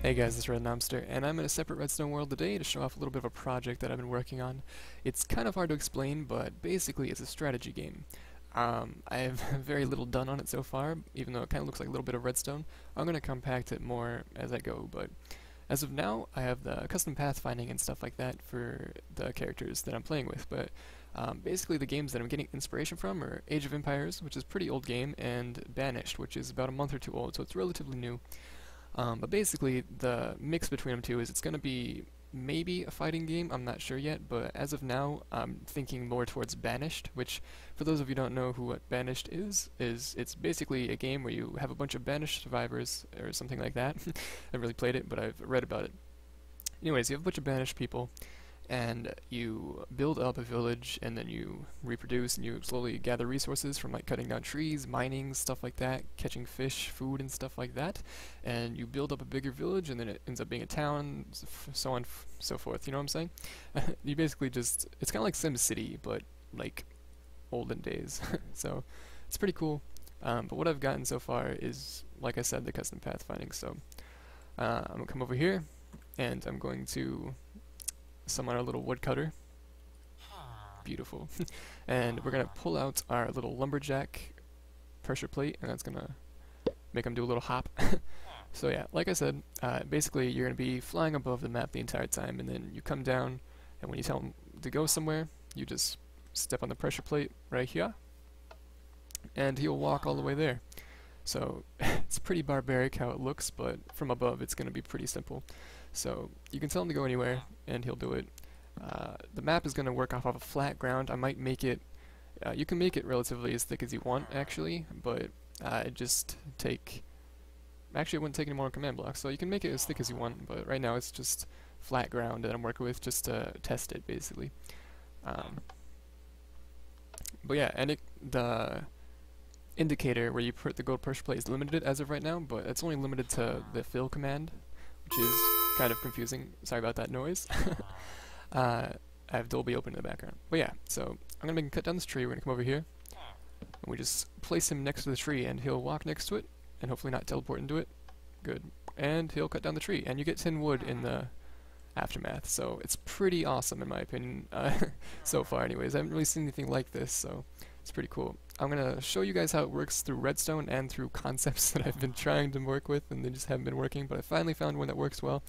Hey guys, it's Nomster, and I'm in a separate Redstone world today to show off a little bit of a project that I've been working on. It's kind of hard to explain, but basically it's a strategy game. I have very little done on it so far, even though it kind of looks like a little bit of Redstone. I'm going to compact it more as I go, but as of now, I have the custom pathfinding and stuff like that for the characters that I'm playing with, but basically the games that I'm getting inspiration from are Age of Empires, which is a pretty old game, and Banished, which is about a month or two old, so it's relatively new. But basically, the mix between them two is it's going to be maybe a fighting game. I'm not sure yet, but as of now, I'm thinking more towards Banished, which, for those of you who don't know who what Banished is it's basically a game where you have a bunch of banished survivors or something like that. I haven't really played it, but I've read about it. Anyways, you have a bunch of banished people, and you build up a village, and then you reproduce, and you slowly gather resources from like cutting down trees, mining, stuff like that, catching fish, food, and stuff like that, and you build up a bigger village, and then it ends up being a town, so on, so forth. You know what I'm saying? You basically just, it's kind of like SimCity, but like olden days. So it's pretty cool. But what I've gotten so far is, like I said, the custom pathfinding. So I'm gonna come over here, and I'm going to summon our little woodcutter. Beautiful. And we're gonna pull out our little lumberjack pressure plate, and that's gonna make him do a little hop. So yeah, like I said, basically you're gonna be flying above the map the entire time, and then you come down, and when you tell him to go somewhere, you just step on the pressure plate right here, and he'll walk all the way there. So it's pretty barbaric how it looks, but from above it's gonna be pretty simple. So you can tell him to go anywhere, and he'll do it. The map is going to work off of a flat ground. I might make it, you can make it relatively as thick as you want, actually, but it just take, actually it wouldn't take any more command blocks, so you can make it as thick as you want, but right now it's just flat ground that I'm working with just to test it, basically. Um, but yeah, and the indicator where you put the gold pressure plate is limited as of right now, but it's only limited to the fill command, which is kind of confusing. Sorry about that noise. I have Dolby open in the background. But yeah, so I'm gonna make him cut down this tree. We're gonna come over here, and we just place him next to the tree, and he'll walk next to it, and hopefully not teleport into it. Good. And he'll cut down the tree, and you get 10 wood in the aftermath. So it's pretty awesome in my opinion, so far anyways. I haven't really seen anything like this, so it's pretty cool. I'm gonna show you guys how it works through Redstone and through concepts that I've been trying to work with, and they just haven't been working, but I finally found one that works well.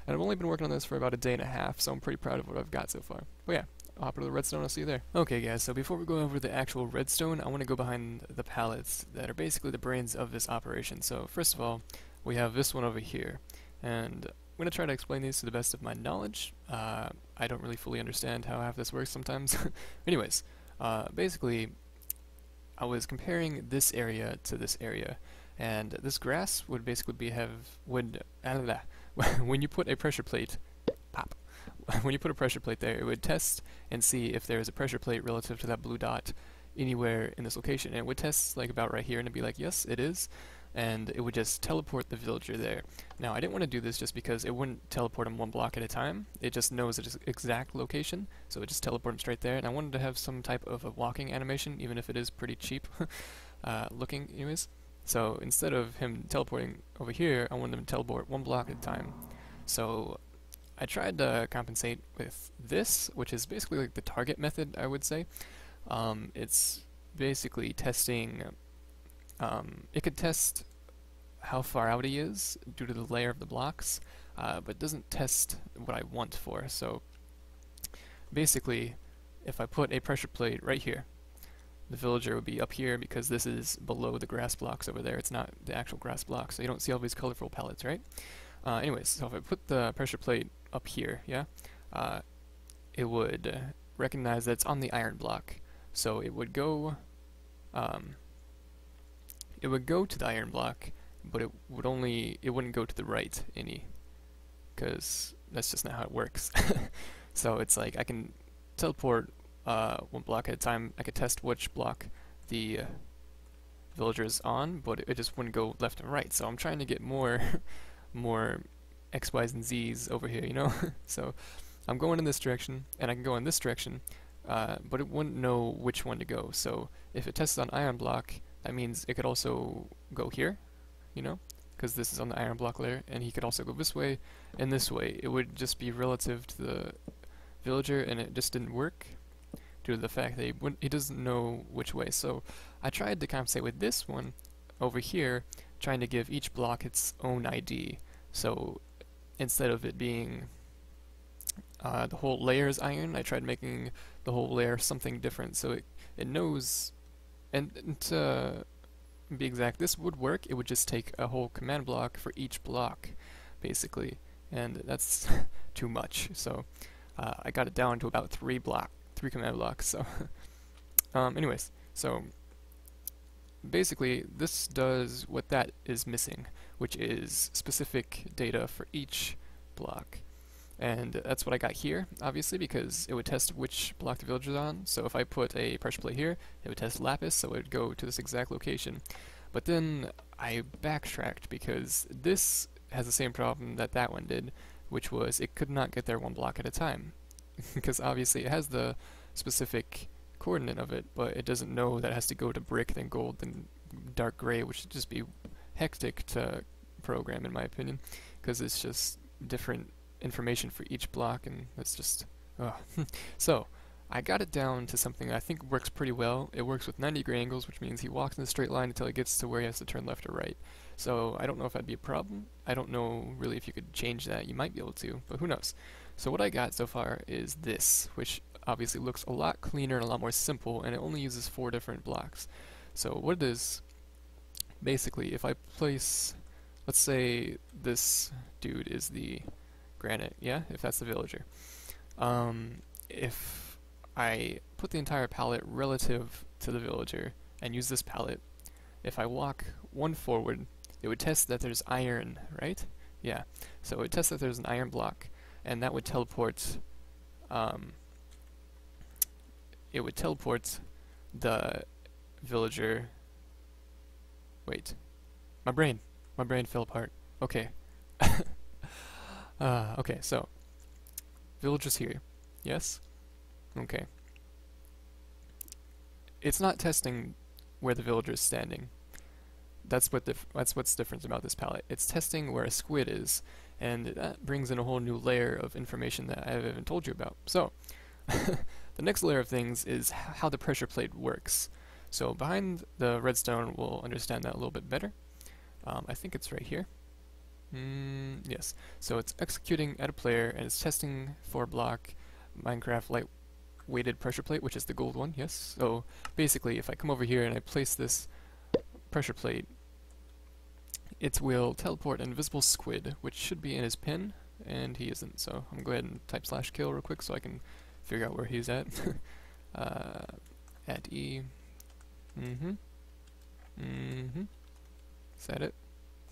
And I've only been working on this for about a day and a half, so I'm pretty proud of what I've got so far. But yeah, I'll hop into the redstone, I'll see you there. Okay guys, so before we go over the actual redstone, I want to go behind the pallets that are basically the brains of this operation. So first of all, we have this one over here, and I'm going to try to explain these to the best of my knowledge. I don't really fully understand how half this works sometimes. Anyways, basically, I was comparing this area to this area, and this grass would basically when you put a pressure plate, pop. When you put a pressure plate there, it would test and see if there is a pressure plate relative to that blue dot anywhere in this location. And it would test like about right here, and it'd be like, yes, it is. And it would just teleport the villager there. Now, I didn't want to do this just because it wouldn't teleport him one block at a time. It just knows its exact location, so it just teleport him straight there. And I wanted to have some type of a walking animation, even if it is pretty cheap looking anyways. So instead of him teleporting over here, I wanted him to teleport one block at a time. So I tried to compensate with this, which is basically like the target method, I would say. It's basically testing, it could test how far out he is due to the layer of the blocks, but doesn't test what I want for. So basically, if I put a pressure plate right here, the villager would be up here because this is below the grass blocks over there. It's not the actual grass blocks, so you don't see all these colorful pallets, right? Anyways, so if I put the pressure plate up here, yeah, it would recognize that it's on the iron block. So it would go to the iron block, but it wouldn't go to the right any, because that's just not how it works. So it's like I can teleport one block at a time. I could test which block the villager is on, but it just wouldn't go left and right. So I'm trying to get more more X, Y's, and Z's over here, you know? So I'm going in this direction, and I can go in this direction, but it wouldn't know which one to go. So if it tests on iron block, that means it could also go here, you know? because this is on the iron block layer, and he could also go this way and this way. It would just be relative to the villager, and it just didn't work due to the fact that he doesn't know which way. So I tried to compensate with this one over here, trying to give each block its own ID. So instead of it being the whole layer is iron, I tried making the whole layer something different, so it knows. And to be exact, this would work. It would just take a whole command block for each block, basically, and that's too much. So I got it down to about three command blocks. So anyways, so basically this does what that is missing, which is specific data for each block. And that's what I got here, obviously, because it would test which block the villager's on. So if I put a pressure plate here, it would test lapis, so it would go to this exact location. But then I backtracked because this has the same problem that that one did, which was it could not get there one block at a time. Because obviously it has the specific coordinate of it, but it doesn't know that it has to go to brick, then gold, then dark gray, which would just be hectic to program, in my opinion, because it's just different information for each block, and that's just so I got it down to something I think works pretty well. It works with 90-degree angles, which means he walks in a straight line until he gets to where he has to turn left or right. So I don't know if that'd be a problem. I don't know really if you could change that. You might be able to, but who knows. So what I got so far is this, which obviously looks a lot cleaner and a lot more simple, and it only uses 4 different blocks. So what it is, basically, if I place, let's say this dude is the granite, yeah, if that's the villager. If I put the entire palette relative to the villager and use this palette, if I walk 1 forward, it would test that there's iron, right? Yeah, so it would test that there's an iron block, and that would teleport, the villager. Wait, my brain fell apart. Okay. Okay, so villager's here. Yes? Okay. It's not testing where the villager is standing. That's what's different about this palette. It's testing where a squid is, and that brings in a whole new layer of information that I haven't told you about. So, the next layer of things is how the pressure plate works. So behind the redstone, we'll understand that a little bit better. I think it's right here. Yes. So it's executing at a player, and it's testing for a block Minecraft light weighted pressure plate, which is the gold one. Yes. So basically, if I come over here and I place this pressure plate, it will teleport an invisible squid, which should be in his pin, and he isn't. So I'm gonna go ahead and type /kill real quick so I can figure out where he's at. At E. Is that it?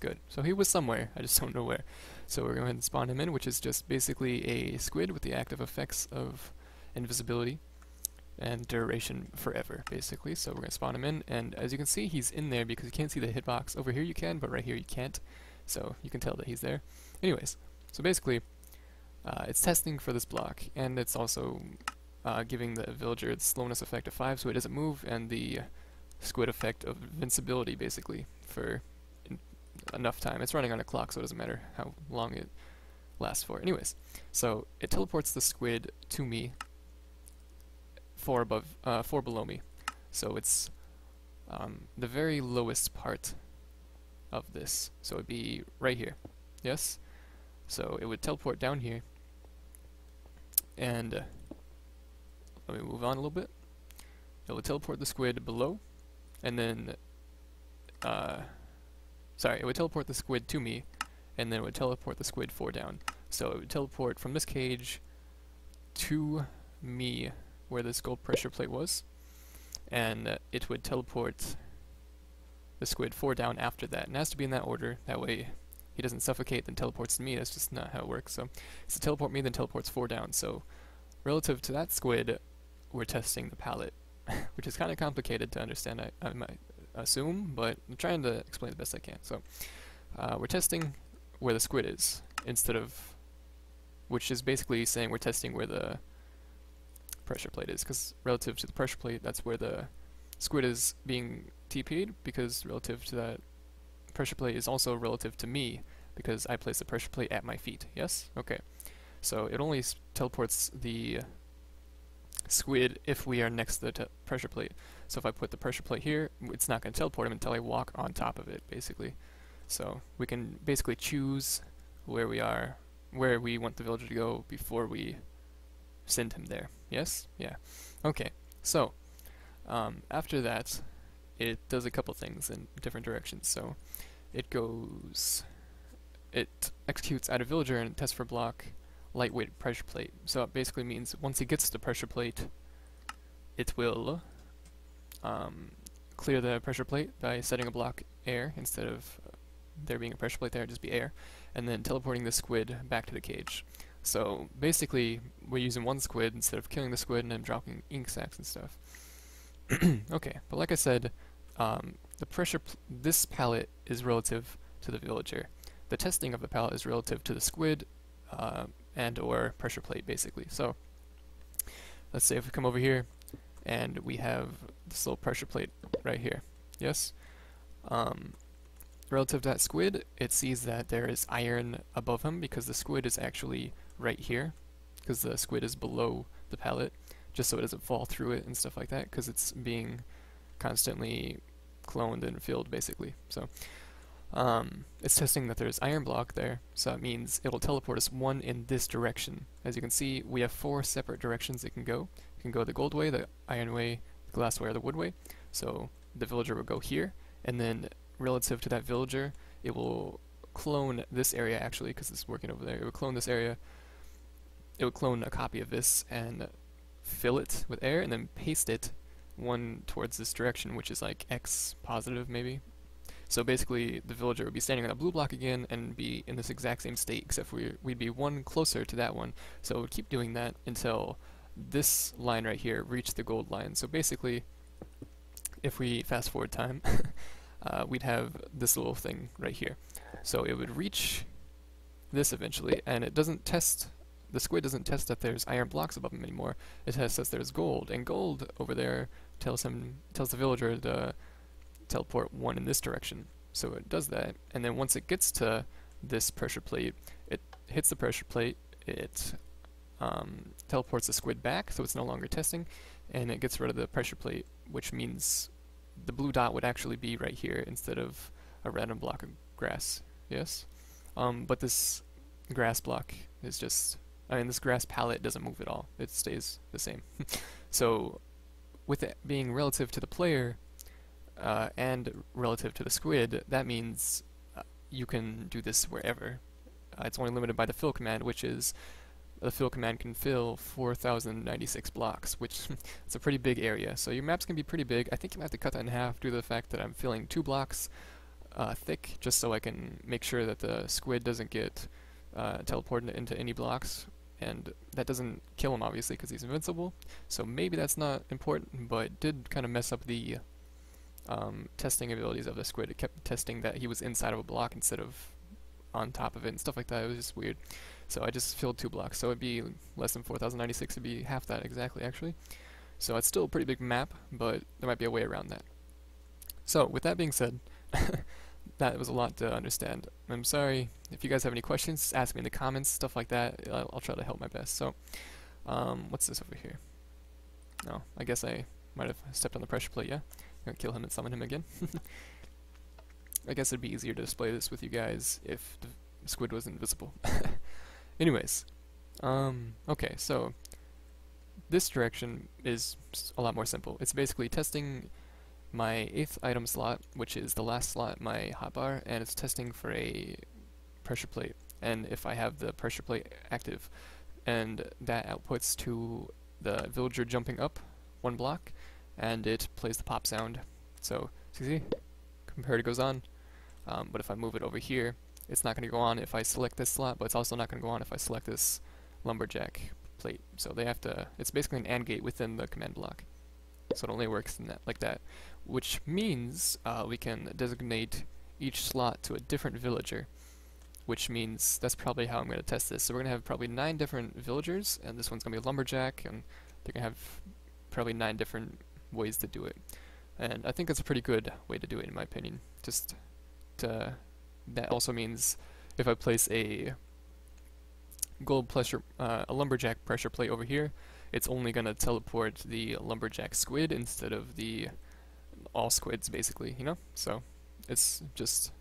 Good. So he was somewhere, I just don't know where. So we're going to go ahead and spawn him in, which is just basically a squid with the active effects of invisibility and duration forever, basically. So we're going to spawn him in, and as you can see, he's in there because you can't see the hitbox. Over here you can, but right here you can't. So you can tell that he's there. Anyways, so basically, it's testing for this block, and it's also giving the villager the slowness effect of 5 so it doesn't move, and the squid effect of invincibility, basically, for enough time. It's running on a clock, so it doesn't matter how long it lasts for. Anyways, so it teleports the squid to me, 4 below me. So it's the very lowest part of this. So it'd be right here. Yes? So it would teleport down here, and let me move on a little bit. It will teleport the squid below, and then it would teleport the squid to me, and then it would teleport the squid 4 down. So it would teleport from this cage to me, where this gold pressure plate was, and it would teleport the squid 4 down after that. And it has to be in that order, that way he doesn't suffocate, then teleports to me. That's just not how it works. So it's to teleport me, then teleports 4 down. So relative to that squid, we're testing the palette, which is kind of complicated to understand, I might assume, but I'm trying to explain the best I can. So we're testing where the squid is, instead of, which is basically saying we're testing where the pressure plate is, because relative to the pressure plate, that's where the squid is being TP'd, because relative to that pressure plate is also relative to me because I place the pressure plate at my feet. Yes? Okay. So it only teleports the squid if we are next to the pressure plate. So if I put the pressure plate here, it's not going to teleport him until I walk on top of it, basically. So we can basically choose where we are, where we want the villager to go before we send him there. Yes? Yeah. Okay. So after that, it does a couple things in different directions. So it executes add a villager and tests for block lightweight pressure plate. So it basically means once it gets to the pressure plate, it will clear the pressure plate by setting a block air instead of there being a pressure plate there, just be air, and then teleporting the squid back to the cage. So basically, we're using one squid instead of killing the squid and then dropping ink sacs and stuff. Okay, but like I said, this pallet is relative to the villager. The testing of the pallet is relative to the squid and or pressure plate, basically. So let's say if we come over here and we have this little pressure plate right here. Yes? Relative to that squid, it sees that there is iron above him because the squid is actually right here, because the squid is below the pallet, just so it doesn't fall through it and stuff like that, because it's being constantly cloned and filled, basically. So it's testing that there's iron block there, so that means it'll teleport us one in this direction. As you can see, we have 4 separate directions it can go. It can go the gold way, the iron way, the glass way, or the wood way. So the villager will go here, and then relative to that villager, it will clone this area actually, because it's working over there. It will clone this area. It will clone a copy of this and fill it with air, and then paste it one towards this direction, which is like X positive maybe. So basically, the villager would be standing on a blue block again and be in this exact same state, except we'd be one closer to that one. So it would keep doing that until this line right here reached the gold line. So basically, if we fast forward time, we'd have this little thing right here. So it would reach this eventually, and it doesn't test, the squid doesn't test that there's iron blocks above him anymore. It tests that there's gold, and gold over there tells the villager to teleport one in this direction. So it does that, and then once it gets to this pressure plate, it hits the pressure plate, it teleports the squid back, so it's no longer testing, and it gets rid of the pressure plate, which means the blue dot would actually be right here instead of a random block of grass. Yes? But this grass block is just, this grass palette doesn't move at all. It stays the same. So with it being relative to the player and relative to the squid, that means you can do this wherever. It's only limited by the fill command, which is the fill command can fill 4,096 blocks, which it's a pretty big area. So your maps can be pretty big. I think you might have to cut that in half due to the fact that I'm filling 2 blocks thick, just so I can make sure that the squid doesn't get teleported into any blocks. And that doesn't kill him, obviously, because he's invincible. So maybe that's not important, but it did kind of mess up the testing abilities of the squid. It kept testing that he was inside of a block instead of on top of it and stuff like that. It was just weird. So I just filled 2 blocks. So it'd be less than 4,096. It'd be half that exactly, actually. So it's still a pretty big map, but there might be a way around that. So with that being said, that was a lot to understand. I'm sorry. If you guys have any questions, ask me in the comments, stuff like that. I'll try to help my best. So, what's this over here? No, I guess I might have stepped on the pressure plate, yeah? I'm gonna kill him and summon him again. I guess it'd be easier to display this with you guys if the squid was invisible. Anyways, okay, so this direction is a lot more simple. It's basically testing my 8th item slot, which is the last slot in my hotbar, and it's testing for a pressure plate, and if I have the pressure plate active, and that outputs to the villager jumping up 1 block, and it plays the pop sound. So, see, comparator goes on, but if I move it over here, it's not going to go on if I select this slot, but it's also not going to go on if I select this lumberjack plate. So they have to, it's basically an AND gate within the command block. So it only works in that, like that, which means we can designate each slot to a different villager, which means that's probably how I'm going to test this. So we're going to have probably 9 different villagers, and this one's going to be a lumberjack, and they're going to have probably 9 different ways to do it. And I think that's a pretty good way to do it, in my opinion. Just that also means if I place a a lumberjack pressure plate over here, it's only gonna teleport the lumberjack squid instead of the all squids, basically, you know? So it's just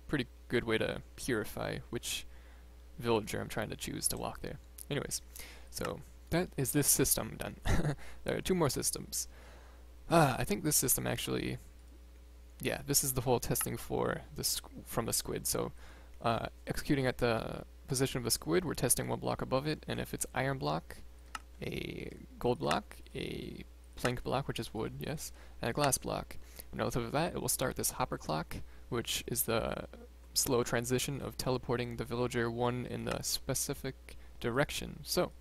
pretty good way to purify which villager I'm trying to choose to walk there. Anyways, so that is this system done. There are two more systems. I think this system actually, yeah, this is the whole testing for from the squid. So executing at the position of the squid, we're testing one block above it, and if it's iron block, a gold block, a plank block, which is wood, yes, and a glass block. And relative to that, it will start this hopper clock, which is the slow transition of teleporting the villager one in the specific direction. So,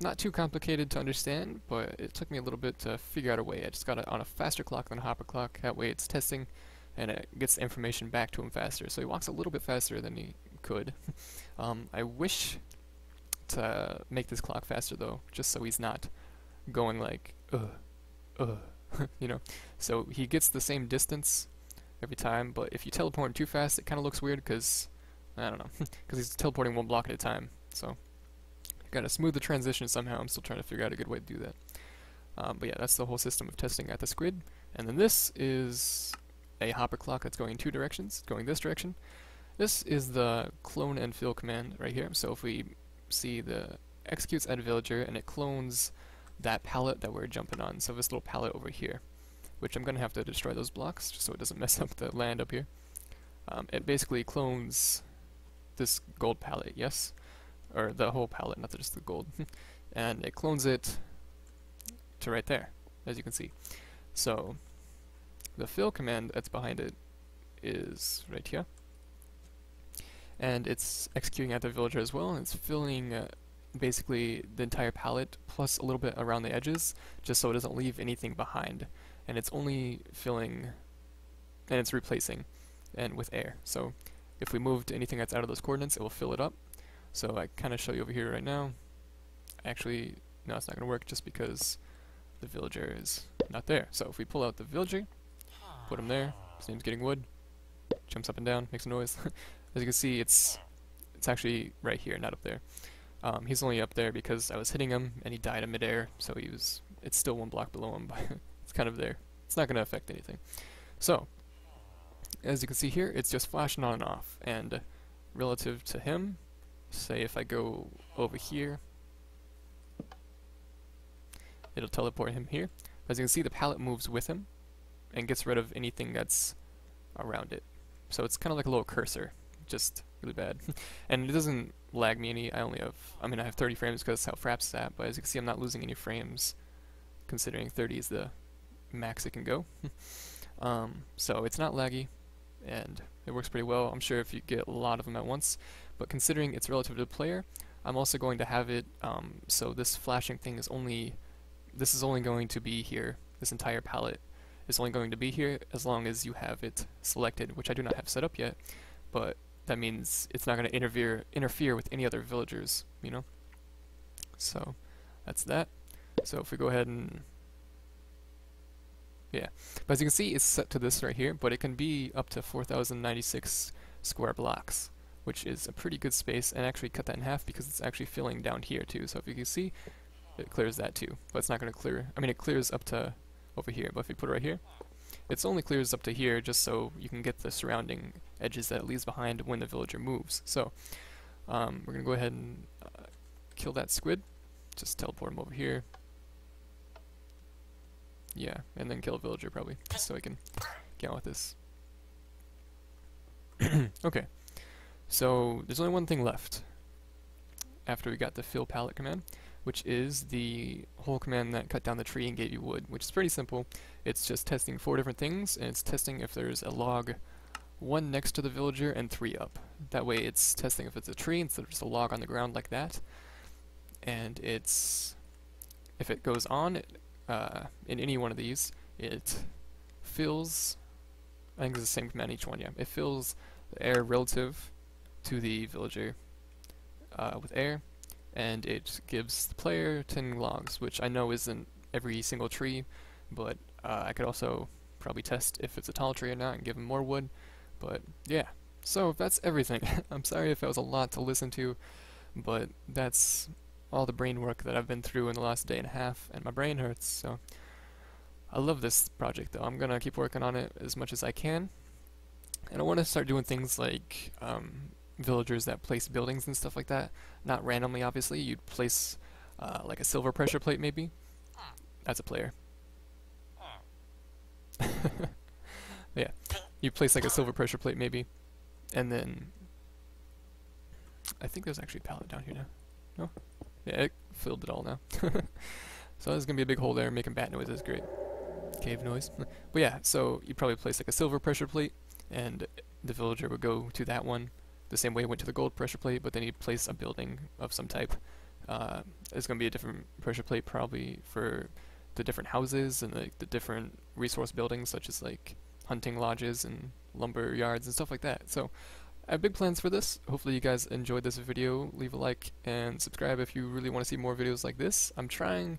not too complicated to understand, but it took me a little bit to figure out a way. I just got it on a faster clock than a hopper clock. That way it's testing, and it gets the information back to him faster. So he walks a little bit faster than he could. I wish to make this clock faster though, just so he's not going like, you know. So he gets the same distance every time, but if you teleport him too fast, it kind of looks weird because, I don't know, because he's teleporting one block at a time. So you gotta smooth the transition somehow. I'm still trying to figure out a good way to do that. But yeah, that's the whole system of testing at the squid. And then this is a hopper clock that's going in two directions, going this direction. This is the clone and fill command right here. So if we see the executes at a villager and it clones that pallet that we're jumping on, so this little pallet over here, which I'm gonna have to destroy those blocks just so it doesn't mess up the land up here. It basically clones this gold pallet, yes, or the whole pallet, not just the gold, and it clones it to right there, as you can see. So the fill command that's behind it is right here, and it's executing at the villager as well, and it's filling basically the entire pallet plus a little bit around the edges, just so it doesn't leave anything behind. And it's only filling, and it's replacing, and with air. So if we moved anything that's out of those coordinates, it will fill it up. So I kind of show you over here right now. Actually, no, it's not going to work just because the villager is not there. So if we pull out the villager, put him there, his name's getting wood, jumps up and down, makes a noise. As you can see, it's actually right here, not up there. He's only up there because I was hitting him and he died in midair, so it's still one block below him, but it's kind of there. It's not going to affect anything. So, as you can see here, it's just flashing on and off, and relative to him, say if I go over here, it'll teleport him here. As you can see, the pallet moves with him and gets rid of anything that's around it. So it's kind of like a little cursor, just really bad. And it doesn't lag me any. I have 30 frames because that's how Fraps is at, but as you can see, I'm not losing any frames, considering 30 is the max it can go. So it's not laggy, and it works pretty well. I'm sure if you get a lot of them at once, but considering it's relative to the player, I'm also going to have it, so this flashing thing is only going to be here. This entire palette is only going to be here as long as you have it selected, which I do not have set up yet, but that means it's not going to interfere with any other villagers, you know? So that's that. So if we go ahead and, yeah, but as you can see, it's set to this right here, but it can be up to 4,096 square blocks, which is a pretty good space, and actually cut that in half because it's actually filling down here too. So if you can see, it clears that too, but it's not going to clear, it clears up to over here, but if we put it right here, it's only clears up to here just so you can get the surrounding edges that it leaves behind when the villager moves. So we're going to go ahead and kill that squid, just teleport him over here. Yeah, and then kill a villager probably, just so I can get on with this. Okay, so there's only one thing left after we got the fill pallet command, which is the whole command that cut down the tree and gave you wood, which is pretty simple. It's just testing 4 different things, and it's testing if there's a log 1 next to the villager and 3 up. That way it's testing if it's a tree instead of just a log on the ground like that. And if it goes on, in any one of these, it fills, I think it's the same command each one, yeah. It fills the air relative to the villager with air, and it gives the player 10 logs, which I know isn't every single tree, but I could also probably test if it's a tall tree or not and give him more wood. But yeah, so that's everything. I'm sorry if it was a lot to listen to, but that's all the brain work that I've been through in the last day and a half, and my brain hurts, so I love this project though. I'm gonna keep working on it as much as I can, and I want to start doing things like villagers that place buildings and stuff like that. Not randomly, obviously. You'd place like a silver pressure plate, maybe. That's a player. Yeah, you place like a silver pressure plate, maybe, and then I think there's actually a pallet down here now. No? Yeah, it filled it all now. So there's gonna be a big hole there making bat noises. Great. Cave noise. But yeah, so you'd probably place like a silver pressure plate, and the villager would go to that one the same way it went to the gold pressure plate, but then you'd place a building of some type. There's going to be a different pressure plate probably for the different houses and like the different resource buildings, such as like hunting lodges and lumber yards and stuff like that. So I have big plans for this. Hopefully you guys enjoyed this video. Leave a like and subscribe if you really want to see more videos like this. I'm trying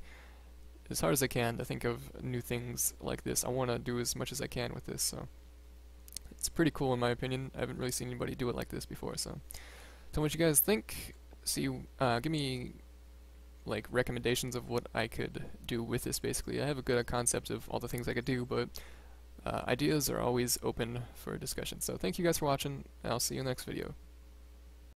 as hard as I can to think of new things like this. I want to do as much as I can with this, so it's pretty cool in my opinion. I haven't really seen anybody do it like this before, so tell me what you guys think. Give me like recommendations of what I could do with this. Basically, I have a good concept of all the things I could do, but ideas are always open for discussion. So thank you guys for watching, and I'll see you in the next video.